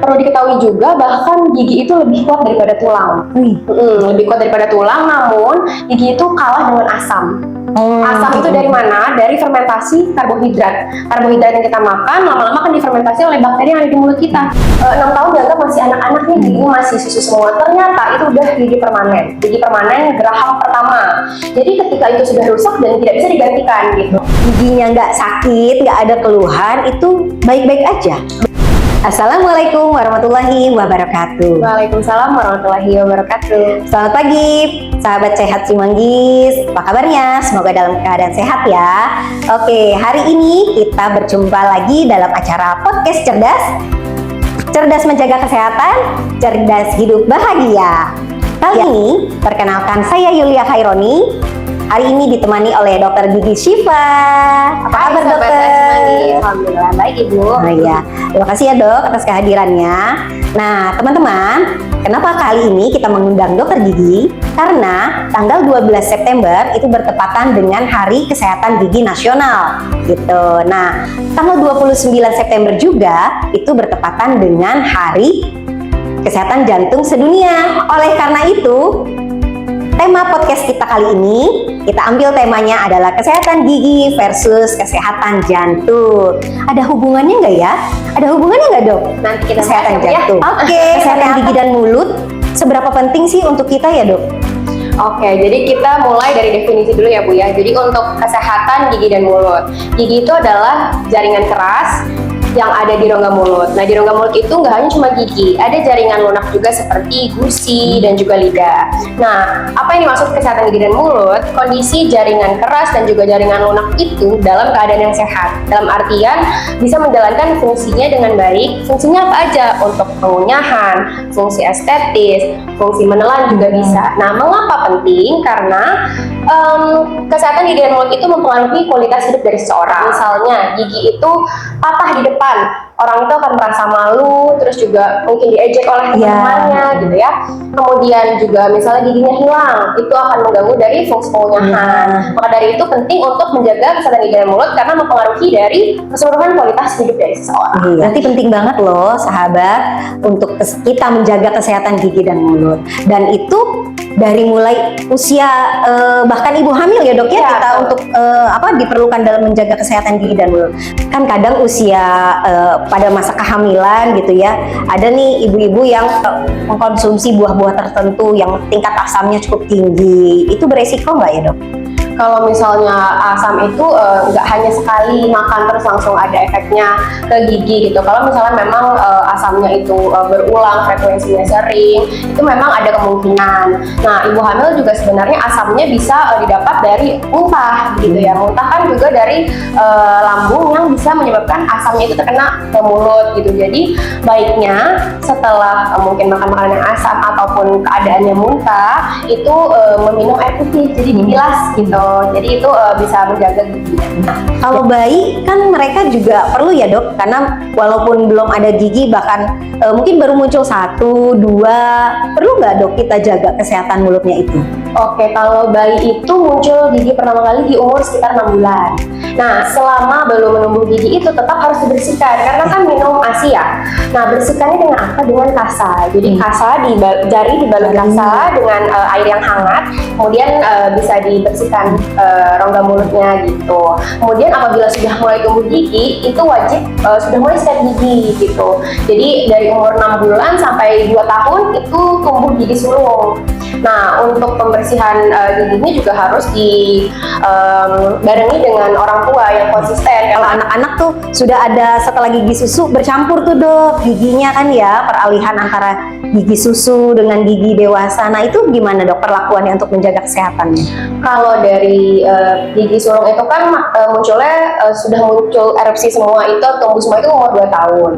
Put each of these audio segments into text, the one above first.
perlu diketahui juga bahkan gigi itu lebih kuat daripada tulang. Lebih kuat daripada tulang, namun gigi itu kalah dengan asam. Asam itu dari mana? Dari fermentasi karbohidrat. Karbohidrat yang kita makan lama-lama kan difermentasi oleh bakteri yang ada di mulut kita. 6 tahun dianggap masih anak-anak nih, gigi masih susu semua. Ternyata itu udah gigi permanen. Gigi permanen Graham pertama. Jadi ketika itu sudah rusak dan tidak bisa digantikan gitu. Giginya nggak sakit, nggak ada keluhan, itu baik-baik aja. Assalamualaikum warahmatullahi wabarakatuh. Waalaikumsalam warahmatullahi wabarakatuh. Selamat pagi, sahabat sehat Cimanggis. Apa kabarnya? Semoga dalam keadaan sehat ya. Oke, hari ini kita berjumpa lagi dalam acara podcast cerdas. Cerdas menjaga kesehatan, cerdas hidup bahagia. Kali ini, perkenalkan saya Yulia Khaironi. Hari ini ditemani oleh Dokter Gigi Syifa. Apa kabar dokter? Alhamdulillah baik Ibu. Oh iya, terima kasih ya dok atas kehadirannya. Nah teman-teman, kenapa kali ini kita mengundang dokter gigi? Karena tanggal 12 September itu bertepatan dengan Hari Kesehatan Gigi Nasional gitu. Nah tanggal 29 September juga itu bertepatan dengan Hari Kesehatan Jantung Sedunia. Oleh karena itu, tema podcast kita kali ini, kita ambil temanya adalah kesehatan gigi versus kesehatan jantung. Ada hubungannya nggak ya? Ada hubungannya nggak dok? Nanti kita Kesehatan bahas ya, Bu, ya. jantung. Oke. Kesehatan gigi dan mulut, seberapa penting sih untuk kita ya dok? Oke, jadi kita mulai dari definisi dulu ya Bu ya. Jadi untuk kesehatan gigi dan mulut, gigi itu adalah jaringan keras yang ada di rongga mulut. Nah, di rongga mulut itu nggak hanya cuma gigi, ada jaringan lunak juga seperti gusi dan juga lidah. Nah, apa yang dimaksud kesehatan gigi dan mulut? Kondisi jaringan keras dan juga jaringan lunak itu dalam keadaan yang sehat. Dalam artian bisa menjalankan fungsinya dengan baik. Fungsinya apa aja? Untuk pengunyahan, fungsi estetis, fungsi menelan juga bisa. Nah, mengapa penting? Karena kesehatan gigi dan mulut itu mempengaruhi kualitas hidup dari seseorang. Misalnya, gigi itu patah di depan, orang itu akan merasa malu, terus juga mungkin diejek oleh teman-temannya gitu ya. Kemudian juga misalnya giginya hilang, itu akan mengganggu dari fungsi pengunyahan. Maka dari itu penting untuk menjaga kesehatan gigi dan mulut karena mempengaruhi dari keseluruhan kualitas hidup dari seseorang. Berarti penting banget loh sahabat untuk kita menjaga kesehatan gigi dan mulut. Dan itu dari mulai usia bahkan ibu hamil ya dok ya, kita untuk diperlukan dalam menjaga kesehatan gigi dan mulut. Kan kadang usia pada masa kehamilan gitu ya, ada nih ibu-ibu yang mengkonsumsi buah-buah tertentu yang tingkat asamnya cukup tinggi. Itu beresiko nggak ya dok? Kalau misalnya asam itu nggak hanya sekali makan terus langsung ada efeknya ke gigi gitu. Kalau misalnya memang asamnya itu berulang, frekuensinya sering, itu memang ada kemungkinan. Nah, ibu hamil juga sebenarnya asamnya bisa didapat dari muntah gitu ya. Muntah kan juga dari lambung yang bisa menyebabkan asamnya itu terkena ke mulut gitu. Jadi baiknya setelah mungkin makan makanan yang asam ataupun keadaannya muntah itu meminum air putih, jadi dibilas gitu. Jadi itu bisa menjaga gigi. Kalau bayi kan mereka juga perlu ya dok, karena walaupun belum ada gigi, bahkan mungkin baru muncul 1, 2, perlu nggak dok kita jaga kesehatan mulutnya itu? Oke, kalau bayi itu muncul gigi pertama kali di umur sekitar 6 bulan. Nah, selama belum menumbuh gigi itu tetap harus dibersihkan karena kan minum ASI ya. Nah, bersihkannya dengan apa? Dengan kasa. Jadi kasa jari dibalut kasa dengan air yang hangat, kemudian bisa dibersihkan rongga mulutnya gitu. Kemudian apabila sudah mulai tumbuh gigi, itu wajib sudah mulai sikat gigi gitu. Jadi dari umur 6 bulan sampai 2 tahun itu tumbuh gigi sulung. Nah, untuk pembersihan giginya juga harus dibarengi dengan orang tua yang konsisten. Kalau anak-anak tuh sudah ada setelah gigi susu bercampur tuh dok giginya kan ya, peralihan antara gigi susu dengan gigi dewasa. Nah itu gimana dok perlakuannya untuk menjaga kesehatannya? Kalau dari gigi sulung itu kan munculnya sudah muncul erupsi semua, itu tumbuh semua itu umur 2 tahun.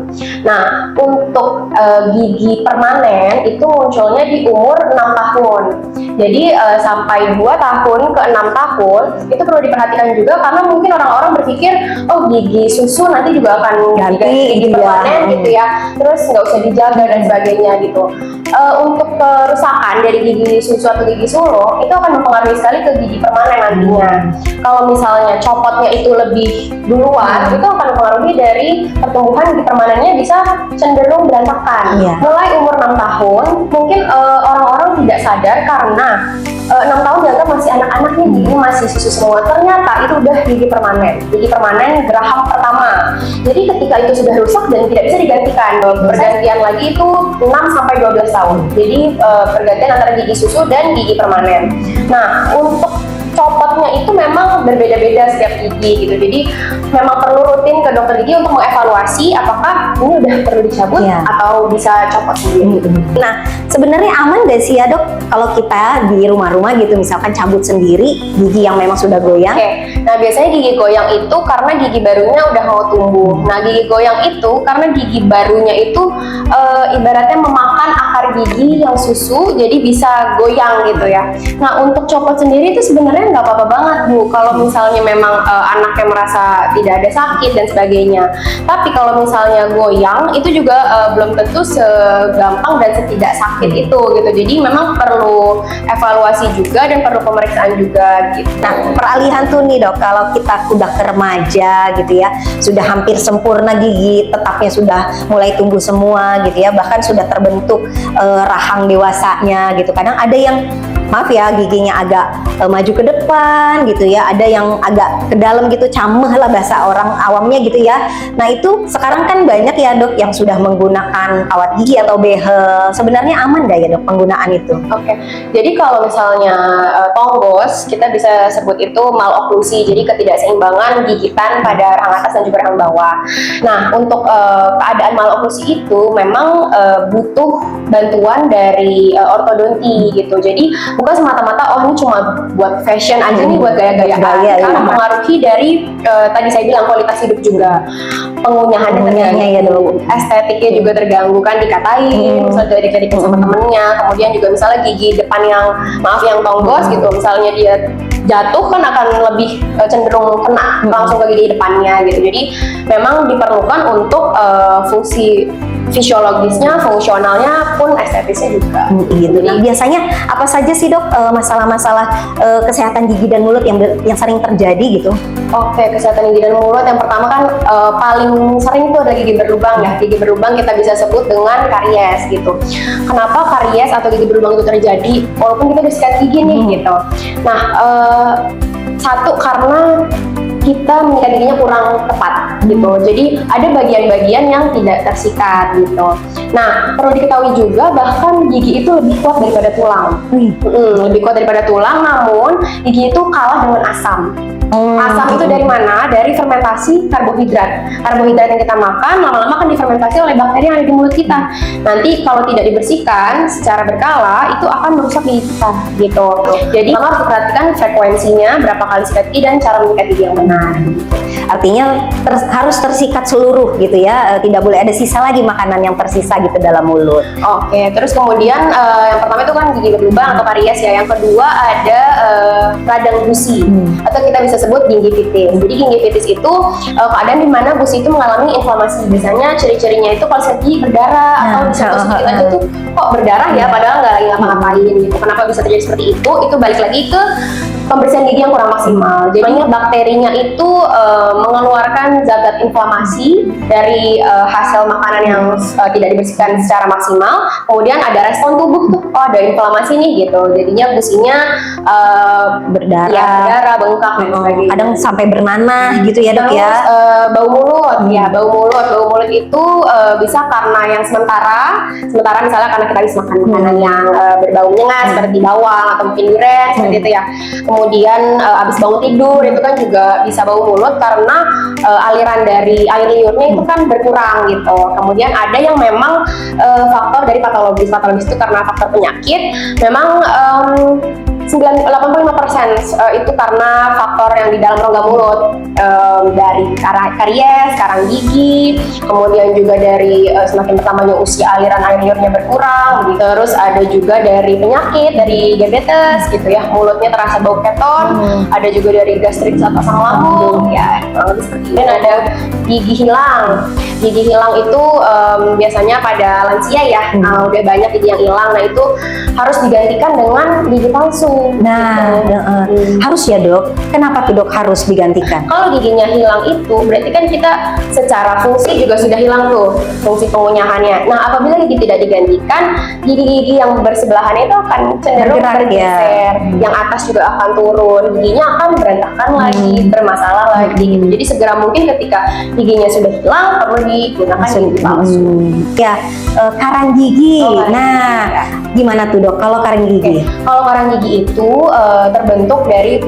Nah, untuk gigi permanen itu munculnya di umur 6 tahun. tahun. Jadi sampai 2 tahun ke 6 tahun itu perlu diperhatikan juga, karena mungkin orang-orang berpikir oh gigi susu nanti juga akan Ganti, gigi iya. permanen gitu ya, terus nggak usah dijaga dan sebagainya gitu. Untuk kerusakan dari gigi susu atau gigi sulung itu akan mempengaruhi sekali ke gigi permanen nantinya. Kalau misalnya copotnya itu lebih duluan, itu akan mempengaruhi dari pertumbuhan gigi permanennya, bisa cenderung berantakan. Iya. Mulai umur 6 tahun, mungkin orang-orang tidak sadar karena 6 tahun dianggap masih anak-anak nih, gigi masih susu semua. Ternyata itu udah gigi permanen geraham pertama. Jadi ketika itu sudah rusak dan tidak bisa digantikan, pergantian lagi itu 6 sampai 12 tahun. Jadi pergantian antara gigi susu dan gigi permanen. Nah, untuk copotnya itu memang berbeda-beda setiap gigi gitu. Jadi memang perlu rutin ke dokter gigi untuk mengevaluasi apakah ini udah perlu dicabut atau bisa copot sendiri. Nah, sebenarnya aman gak sih ya dok kalau kita di rumah-rumah gitu misalkan cabut sendiri gigi yang memang sudah goyang? Oke. Nah, biasanya gigi goyang itu karena gigi barunya udah mau tumbuh. Nah, gigi goyang itu karena gigi barunya itu ibaratnya memakan akar gigi yang susu, jadi bisa goyang gitu ya. Nah, untuk copot sendiri itu sebenarnya nggak apa-apa banget Bu, kalau misalnya memang anaknya merasa tidak ada sakit dan sebagainya. Tapi kalau misalnya goyang itu juga belum tentu segampang dan setidak sakit itu gitu. Jadi memang perlu evaluasi juga dan perlu pemeriksaan juga gitu. Nah, peralihan tuh nih dok, kalau kita udah ke remaja gitu ya, sudah hampir sempurna gigi tetapnya sudah mulai tumbuh semua gitu ya, bahkan sudah terbentuk rahang dewasanya gitu. Kadang ada yang maaf ya giginya agak maju ke depan gitu ya, ada yang agak ke dalam gitu, cameh lah bahasa orang awamnya gitu ya. Nah itu sekarang kan banyak ya dok yang sudah menggunakan kawat gigi atau behel. Sebenarnya aman nggak ya dok penggunaan itu? Oke, jadi kalau misalnya tonggos, kita bisa sebut itu maloklusi, jadi ketidakseimbangan gigitan pada rahang atas dan juga rahang bawah. Nah, untuk keadaan maloklusi itu memang butuh bantuan dari ortodonti gitu. Jadi bukan semata-mata oh ini cuma buat fashion aja nih, buat gaya-gayaan, karena mempengaruhi dari tadi saya bilang kualitas hidup juga, pengunyahannya terganggu, ya dok, estetiknya juga terganggu kan, dikatain misalnya dari ketika sama temennya, kemudian juga misalnya gigi depan yang maaf yang tonggos gitu, misalnya dia jatuh kan akan lebih cenderung kena langsung ke gigi depannya gitu. Jadi memang diperlukan untuk fungsi fisiologisnya, fungsionalnya pun estetisnya juga. Gitu. Nah, biasanya apa saja sih dok masalah-masalah kesehatan gigi dan mulut yang sering terjadi gitu? Oke, kesehatan gigi dan mulut yang pertama kan paling sering itu adalah gigi berlubang ya. Gigi berlubang kita bisa sebut dengan karies gitu. Kenapa karies atau gigi berlubang itu terjadi walaupun kita udah sikat gigi nih gitu? Nah, satu karena kita menyikat giginya kurang tepat gitu. Jadi ada bagian-bagian yang tidak tersikat gitu. Nah, perlu diketahui juga bahkan gigi itu lebih kuat daripada tulang. Lebih kuat daripada tulang, namun gigi itu kalah dengan asam. Asam itu dari mana? Dari fermentasi karbohidrat. Karbohidrat yang kita makan lama-lama kan difermentasi oleh bakteri yang ada di mulut kita. Nanti kalau tidak dibersihkan secara berkala itu akan merusak gigi kita gitu. Jadi harus diperhatikan frekuensinya, berapa kali sikat gigi dan cara menyikat gigi yang benar. Artinya harus tersikat seluruh gitu ya, tidak boleh ada sisa lagi makanan yang tersisa gitu dalam mulut. Oke, terus kemudian yang pertama itu kan gigi berlubang atau karies ya. Yang kedua ada radang gusi atau kita bisa sebut gingivitis. Jadi gingivitis itu keadaan di mana gusi itu mengalami inflamasi. Biasanya ciri-cirinya itu kalau gigi berdarah atau bisa sedikit aja tuh kok berdarah ya, padahal nggak lagi ngapa-ngapain gitu. Kenapa bisa terjadi seperti itu? Itu balik lagi ke pembersihan gigi yang kurang maksimal. Jadi bakterinya itu mengeluarkan zat-zat inflamasi dari hasil makanan yang tidak dibersihkan secara maksimal. Kemudian ada respon tubuh tuh, oh ada inflamasi nih gitu. Jadinya gusinya berdarah, ya, berdarah, bengkak dan sebagainya. Kadang sampai bernanah gitu ya dok ya. Bau mulut, ya bau mulut itu bisa karena yang sementara misalnya karena kita habis makan makanan yang berbau menyengat seperti bawang atau mungkin durian seperti itu ya. Kemudian habis bangun tidur itu kan juga bisa bau mulut karena aliran dari air liurnya itu kan berkurang gitu. Kemudian ada yang memang faktor dari patologis itu karena faktor penyakit. Memang 85% itu karena faktor yang di dalam rongga mulut, dari karies, karang gigi, kemudian juga dari semakin bertambahnya usia aliran air liurnya berkurang, gitu. Terus ada juga dari penyakit, dari diabetes gitu ya, mulutnya terasa bau keton, ada juga dari gastrit atau asam lambung, ya kurang lebih seperti itu. Dan ada gigi hilang. Gigi hilang itu biasanya pada lansia ya, udah banyak gigi yang hilang, nah itu harus digantikan dengan gigi palsu. Nah, harus ya dok. Kenapa tuh dok harus digantikan? Kalau giginya hilang itu berarti kan kita secara fungsi juga sudah hilang tuh, fungsi pengunyahannya. Nah, apabila gigi tidak digantikan, gigi-gigi yang bersebelahan itu akan cenderung Bergerak, bergeser, yang atas juga akan turun, giginya akan berantakan lagi, bermasalah lagi gitu. Jadi segera mungkin ketika giginya sudah hilang perlu digunakan gigi palsu. Ya, karang gigi. Karang Nah, gimana tuh dok kalau karang gigi? Kalau karang gigi itu terbentuk dari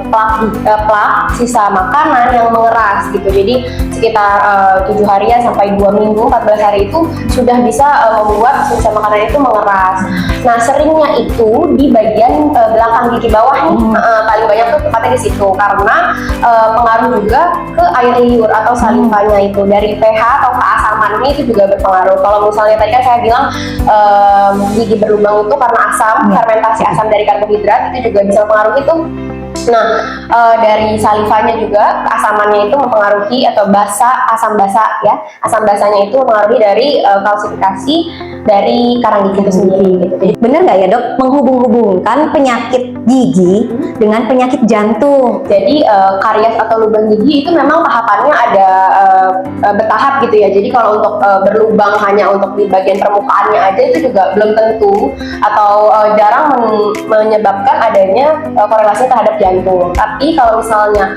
plak sisa makanan yang mengeras gitu. Jadi sekitar 7 harian sampai 2 minggu, 14 hari itu sudah bisa membuat sisa makanan itu mengeras. Nah, seringnya itu di bagian belakang gigi bawah nih, paling banyak tuh tepatnya di situ karena pengaruh juga ke air liur atau salivanya itu, dari pH atau keasamannya itu juga berpengaruh. Kalau misalnya tadi kan saya bilang gigi berlubang itu karena asam, fermentasi asam dari karbohidrat itu juga bisa mempengaruhi itu. Nah, dari salivanya juga keasamannya itu mempengaruhi, atau asam basa ya, asam basanya itu mempengaruhi dari kalsifikasi dari karang gigi itu sendiri gitu. Jadi Bener nggak ya dok menghubung-hubungkan penyakit gigi dengan penyakit jantung? Jadi karies atau lubang gigi itu memang tahapannya ada bertahap gitu ya. Jadi kalau untuk berlubang hanya untuk di bagian permukaannya aja itu juga belum tentu, atau jarang menyebabkan adanya korelasi terhadap jantung. Tapi kalau misalnya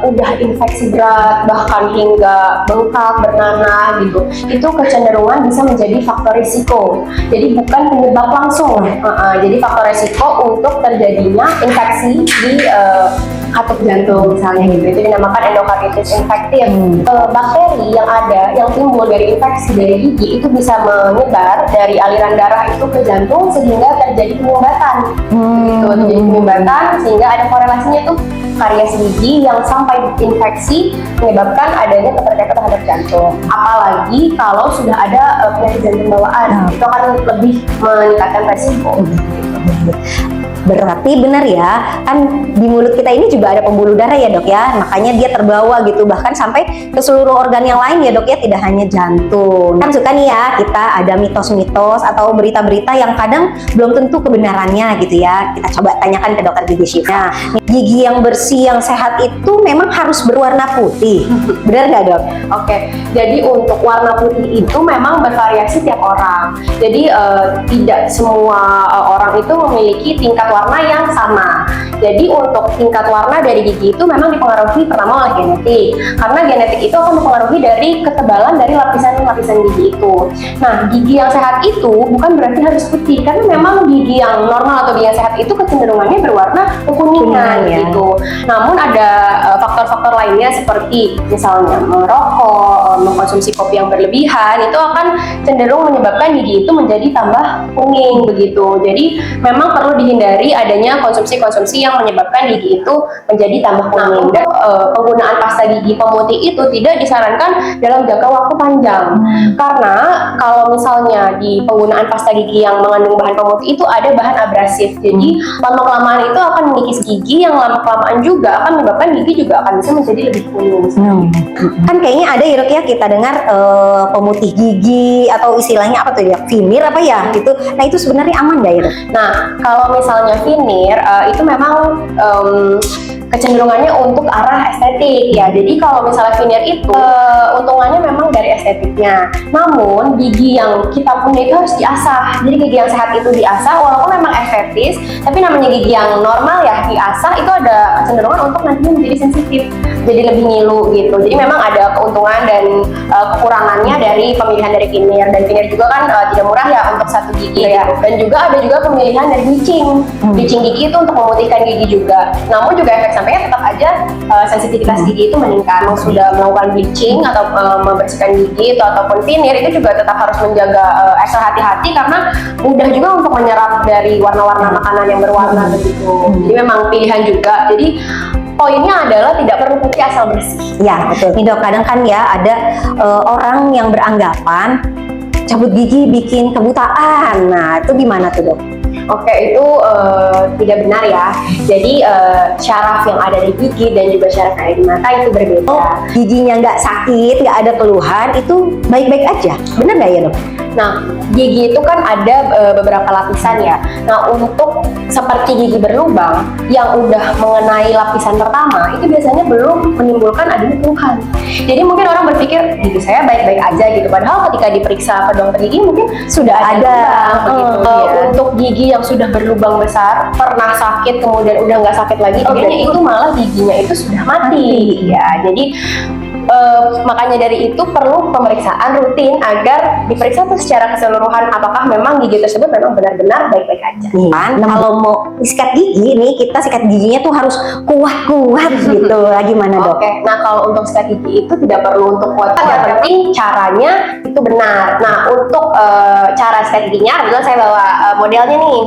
udah infeksi berat bahkan hingga bengkak, bernanah gitu, itu kecenderungan bisa menjadi faktor risiko. Jadi bukan penyebab langsung. Jadi faktor risiko untuk terjadinya infeksi di katup jantung misalnya gitu. Itu dinamakan endokarditis infektif. Bakteri yang ada yang timbul dari infeksi dari gigi itu bisa menyebar dari aliran darah itu ke jantung sehingga terjadi penyumbatan. Gitu. Terjadi penyumbatan sehingga ada korelasinya tuh karies gigi yang sampai infeksi menyebabkan adanya keterkaitan terhadap jantung. Apalagi kalau sudah ada penyakit jantung bawaan, itu akan lebih meningkatkan resiko. Berarti benar ya, kan di mulut kita ini juga ada pembuluh darah ya dok ya, makanya dia terbawa gitu, bahkan sampai ke seluruh organ yang lain ya dok ya, tidak hanya jantung. Kan suka nih ya, kita ada mitos-mitos atau berita-berita yang kadang belum tentu kebenarannya gitu ya, kita coba tanyakan ke dokter gigi Syifa. Gigi yang bersih, yang sehat itu memang harus berwarna putih, benar nggak dok? Oke, jadi untuk warna putih itu memang bervariasi tiap orang. Jadi tidak semua orang itu memiliki tingkat warna yang sama. Jadi untuk tingkat warna dari gigi itu memang dipengaruhi pertama oleh genetik, karena genetik itu akan mempengaruhi dari ketebalan dari lapisan-lapisan gigi itu. Nah, gigi yang sehat itu bukan berarti harus putih, karena memang gigi yang normal atau gigi yang sehat itu kecenderungannya berwarna kekuningan gitu. Namun ada faktor-faktor lainnya seperti misalnya merokok, mengkonsumsi kopi yang berlebihan, itu akan cenderung menyebabkan gigi itu menjadi tambah kuning begitu. Jadi memang perlu dihindari adanya konsumsi-konsumsi yang menyebabkan gigi itu menjadi tambah kuning. Dan penggunaan pasta gigi pemutih itu tidak disarankan dalam jangka waktu panjang, karena kalau misalnya di penggunaan pasta gigi yang mengandung bahan pemutih itu ada bahan abrasif, jadi lama-kelamaan itu akan mengikis gigi, yang lama-kelamaan juga akan menyebabkan gigi juga akan bisa menjadi lebih kuning. Kan kayaknya ada ya kita dengar pemutih gigi atau istilahnya apa tuh ya, veneer apa ya gitu. Nah itu sebenarnya aman nggak ya dok? Nah, kalau misalnya veneer itu memang kecenderungannya untuk arah estetik ya. Jadi kalau misalnya veneer itu untungannya memang dari estetiknya. Namun gigi yang kita punya itu harus diasah. Jadi gigi yang sehat itu diasah, walaupun memang estetis, tapi namanya gigi yang normal ya diasah itu ada kecenderungan untuk nantinya menjadi sensitif, jadi lebih ngilu gitu. Jadi memang ada keuntungan dan kekurangannya dari pemilihan dari veneer. Dan veneer juga kan tidak murah ya untuk satu gigi ya. Dan juga ada juga pemilihan dari bleaching. Bleaching gigi itu untuk memutihkan gigi juga. Namun juga efek sampainya tetap aja sensitivitas gigi itu meningkat. Mau sudah melakukan bleaching atau membersihkan gigi ataupun veneer itu juga tetap harus menjaga ekstra hati-hati karena mudah juga untuk menyerap dari warna-warna makanan yang berwarna begitu. Jadi memang pilihan juga. Jadi poinnya adalah tidak perlu putih asal bersih. Ya betul nih dok, kadang kan ya ada orang yang beranggapan cabut gigi bikin kebutaan. Nah itu gimana tuh dok? Oke, itu tidak benar ya. Jadi syaraf yang ada di gigi dan juga syaraf yang ada di mata itu berbeda. Giginya nggak sakit, nggak ada keluhan, itu baik-baik aja. Bener nggak ya dok? Nah, gigi itu kan ada beberapa lapisan ya. Nah, untuk seperti gigi berlubang yang udah mengenai lapisan pertama, itu biasanya belum menimbulkan adanya keluhan. Jadi mungkin orang berpikir gigi saya baik-baik aja gitu. Padahal ketika diperiksa ke dokter gigi mungkin sudah ada lubang. Untuk gigi yang sudah berlubang besar, pernah sakit kemudian udah nggak sakit lagi, itu malah giginya itu sudah mati. Ya, jadi makanya dari itu perlu pemeriksaan rutin agar diperiksa tuh secara keseluruhan apakah memang gigi tersebut memang benar-benar baik-baik aja. Nah, kalau mau sikat gigi nih, kita sikat giginya tuh harus kuat-kuat gitu. Gimana dok? Oke, nah kalau untuk sikat gigi itu tidak perlu untuk kuat, yang penting caranya itu benar. Nah untuk cara sikat giginya, kebetulan saya bawa modelnya nih.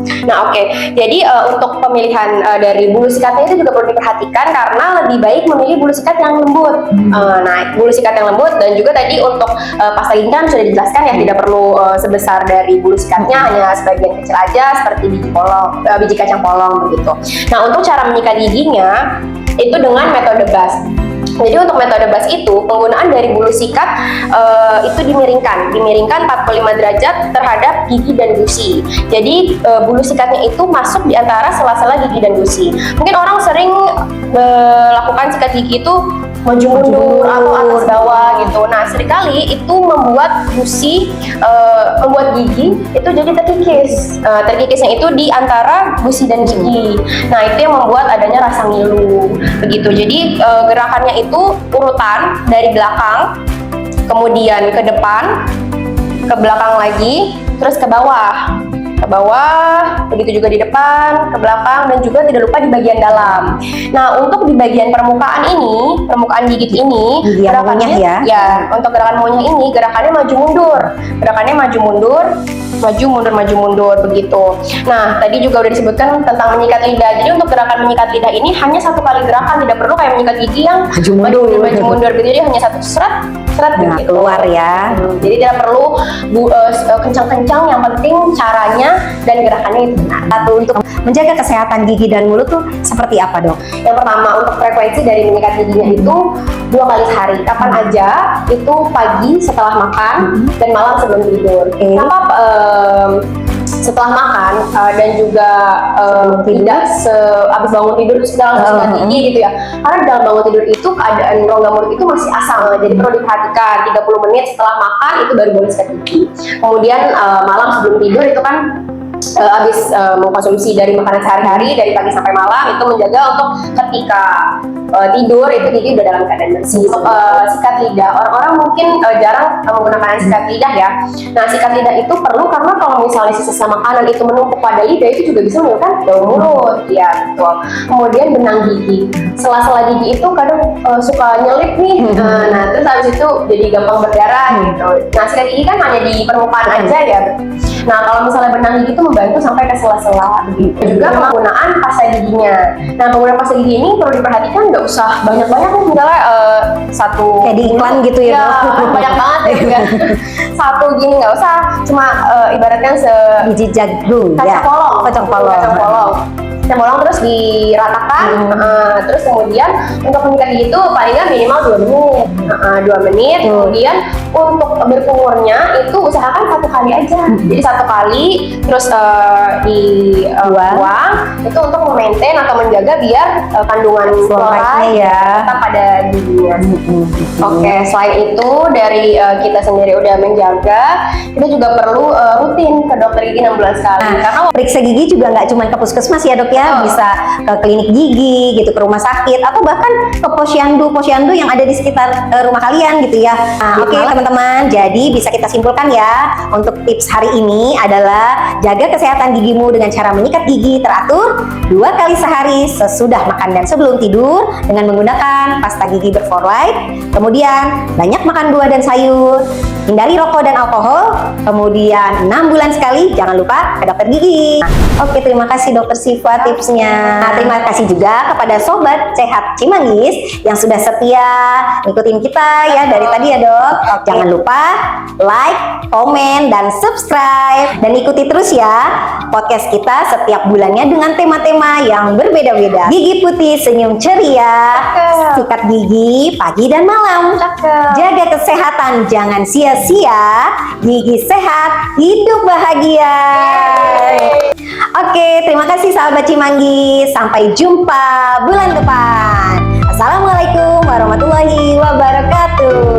Nah oke, jadi untuk pemilihan dari bulu sikatnya itu juga perlu diperhatikan karena lebih baik memilih bulu sikat yang lembut. Nah bulu sikat yang lembut dan juga tadi untuk pasta gigi kan sudah dijelaskan ya, tidak perlu sebesar dari bulu sikatnya, hanya sebagian kecil aja seperti biji kacang polong begitu. Nah untuk cara menyikat giginya itu dengan metode bas. Jadi untuk metode bas itu penggunaan dari bulu sikat itu dimiringkan 45 derajat terhadap gigi dan gusi. Jadi bulu sikatnya itu masuk di antara sela-sela gigi dan gusi. Mungkin orang sering melakukan sikat gigi itu maju mundur atau atas bawah gitu. Nah seringkali itu membuat gusi, membuat gigi itu jadi terkikis. Terkikisnya itu di antara gusi dan gigi. Nah itu yang membuat adanya rasa ngilu begitu. Jadi gerakannya itu urutan dari belakang, kemudian ke depan, ke belakang lagi, terus ke bawah, begitu juga di depan, ke belakang, dan juga tidak lupa di bagian dalam. Nah untuk di bagian permukaan ini, permukaan gigit ini, gerakannya untuk gerakan monyet ini gerakannya maju mundur begitu. Nah tadi juga udah disebutkan tentang menyikat lidah. Jadi untuk gerakan menyikat lidah ini hanya satu kali gerakan, tidak perlu kayak menyikat gigi yang maju mundur begitu. Jadi hanya satu seret begitu. Keluar ya. Jadi tidak perlu kencang-kencang, yang penting caranya dan gerakannya itu benar. Satu, untuk menjaga kesehatan gigi dan mulut tuh seperti apa dok? Yang pertama untuk frekuensi dari menyikat giginya itu 2 kali sehari. Kapan aja? Itu pagi setelah makan dan malam sebelum tidur. Kenapa setelah makan dan juga tidak habis bangun tidur terus kita langsung sikat gigi gitu ya? Karena dalam bangun tidur itu keadaan rongga mulut itu masih asam, jadi perlu diperhatikan 30 menit setelah makan itu baru boleh sikat gigi. Kemudian malam sebelum tidur itu kan habis mengkonsumsi dari makanan sehari-hari dari pagi sampai malam, itu menjaga untuk ketika tidur itu gigi udah dalam keadaan bersih. Untuk sikat lidah, orang-orang mungkin jarang menggunakan sikat lidah ya. Nah sikat lidah itu perlu karena kalau misalnya sisa makanan itu menumpuk pada lidah itu juga bisa menyebabkan bau mulut ya gitu. Kemudian benang gigi, sela-sela gigi itu kadang suka nyelip nih, nah terus habis itu jadi gampang berdarah gitu. Nah sikat gigi kan hanya di permukaan aja ya. Nah kalau misalnya benang gigi itu membantu sampai ke sela-sela begitu. Juga penggunaan pasta giginya. Nah penggunaan pasta gigi ini perlu diperhatikan, nggak usah banyak-banyak, misalnya satu kayak di iklan gitu ya, banyak banget ya juga. Satu gini nggak usah, cuma ibaratnya biji jagung kacang polong terus diratakan, terus kemudian untuk menyikat gigi itu paling nggak minimal 2 menit. Kemudian untuk berkumurnya itu usahakan 1 kali aja, jadi 1 kali terus dibuang itu untuk memaintain atau menjaga biar kandungan fluoride tetap pada giginya. Oke, selain itu dari kita sendiri udah menjaga, kita juga perlu rutin ke dokter gigi 6 bulan sekali. Karena periksa gigi juga nggak cuma ke puskesmas ya dok ya, ya, Betul. bisa ke klinik gigi gitu, ke rumah sakit, atau bahkan ke posyandu yang ada di sekitar rumah kalian gitu ya. Nah, oke teman-teman, jadi bisa kita simpulkan ya, untuk tips hari ini adalah jaga kesehatan gigimu dengan cara menyikat gigi teratur 2 kali sehari sesudah makan dan sebelum tidur dengan menggunakan pasta gigi berfluoride. Kemudian banyak makan buah dan sayur, hindari rokok dan alkohol. Kemudian 6 bulan sekali jangan lupa ke dokter gigi. Oke, terima kasih Dokter Siva tipsnya. Nah, terima kasih juga kepada Sobat Sehat Cimanggis yang sudah setia ngikutin kita ya dari tadi ya Dok. Jangan lupa like, komen, dan subscribe. Dan ikuti terus ya podcast kita setiap bulannya dengan tema-tema yang berbeda-beda. Gigi putih, senyum ceria, sikat gigi pagi dan malam. Jaga kesehatan, jangan sia-sia. Gigi sehat, hidup bahagia. Oke, terima kasih sahabat Cimanggis. Sampai jumpa bulan depan. Assalamualaikum warahmatullahi wabarakatuh.